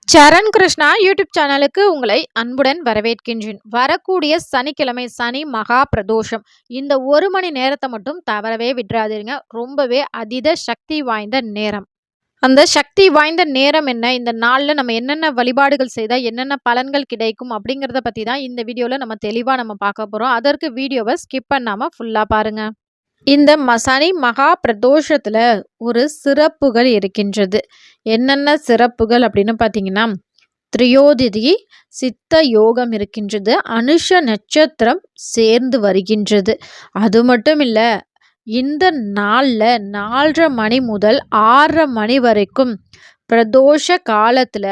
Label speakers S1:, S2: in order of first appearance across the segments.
S1: சரண் Krishna YouTube சேனலுக்கு உங்களை அன்புடன் வரவேற்கின்றேன். வரக்கூடிய சனிக்கிழமை சனி மகா பிரதோஷம். இந்த 1 மணி நேரத்தை மட்டும் தவறவே விட்டுறாதீங்க. ரொம்பவே அதீத சக்தி வாய்ந்த நேரம். அந்த சக்தி வாய்ந்த நேரம் என்ன? இந்த நாள்ல நம்ம என்னென்ன வழிபாடுகள் செய்தா என்னென்ன பலன்கள் கிடைக்கும் அப்படிங்கிறத பத்தி தான் இந்த வீடியோல நம்ம தெளிவா பார்க்க போறோம். அதற்கு வீடியோவை ஸ்கிப் பண்ணாம ஃபுல்லா பாருங்க. இந்த சனி மகா பிரதோஷத்துல ஒரு சிறப்புகள் இருக்கின்றது. என்னென்ன சிறப்புகள் அப்படின்னு பார்த்தீங்கன்னா, திரியோதிதி சித்த யோகம் இருக்கின்றது. அனுஷ நட்சத்திரம் சேர்ந்து வருகின்றது. அது மட்டும் இல்ல, இந்த நாள்ல 4:30 மணி முதல் 6:30 மணி வரைக்கும் பிரதோஷ காலத்துல,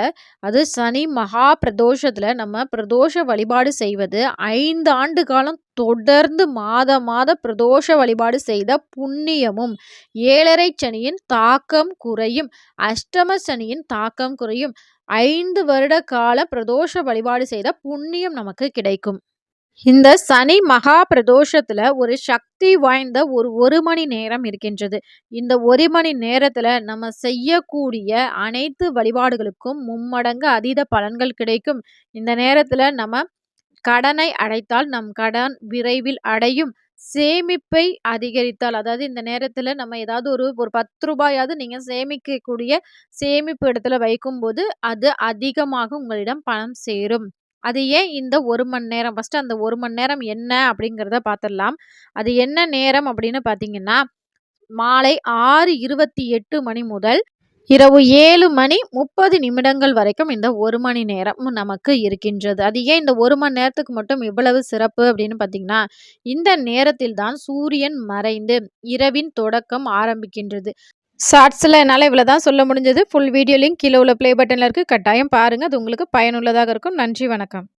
S1: அது சனி மகா பிரதோஷத்துல நம்ம பிரதோஷ வழிபாடு செய்வது 5 ஆண்டு காலம் தொடர்ந்து மாத மாத பிரதோஷ வழிபாடு செய்த புண்ணியமும், 7:30 சனியின் தாக்கம் குறையும், அஷ்டம சனியின் தாக்கம் குறையும், 5 வருட கால பிரதோஷ வழிபாடு செய்த புண்ணியம் நமக்கு கிடைக்கும். இந்த சனி மகா பிரதோஷத்துல ஒரு சக்தி வாய்ந்த ஒரு மணி நேரம் இருக்கின்றது. இந்த 1 மணி நேரத்துல நம்ம செய்யக்கூடிய அனைத்து வழிபாடுகளுக்கும் மும்மடங்கு அதீத பலன்கள் கிடைக்கும். இந்த நேரத்துல நம்ம கடனை அடைத்தால் நம் கடன் விரைவில் அடையும். சேமிப்பை அதிகரித்தால், அதாவது இந்த நேரத்துல நம்ம ஏதாவது ஒரு ஒரு ரூ. 10 நீங்க சேமிக்கக்கூடிய சேமிப்பு இடத்துல வைக்கும்போது அது அதிகமாக உங்களிடம் பணம் சேரும். அது ஏன் இந்த 1 மணி நேரம்? ஃபர்ஸ்ட் அந்த 1 மணி நேரம் என்ன அப்படிங்கிறத பார்த்துடலாம். அது என்ன நேரம் அப்படின்னு பார்த்தீங்கன்னா, மாலை 6:28 மணி முதல் இரவு 7 மணி 30 நிமிடங்கள் வரைக்கும் இந்த 1 மணி நேரம் நமக்கு இருக்கின்றது. அது ஏன் இந்த 1 மணி நேரத்துக்கு மட்டும் இவ்வளவு சிறப்பு அப்படின்னு பார்த்தீங்கன்னா, இந்த நேரத்தில் தான் சூரியன் மறைந்து இரவின் தொடக்கம் ஆரம்பிக்கின்றது. ஷார்ட்ஸில் என்னால் இவ்வளோ தான் சொல்ல முடிஞ்சது. ஃபுல் வீடியோ லிங்க் கீழே உள்ள ப்ளே பட்டனில் இருக்குது. கட்டாயம் பாருங்கள். அது உங்களுக்கு பயனுள்ளதாக இருக்கும். நன்றி, வணக்கம்.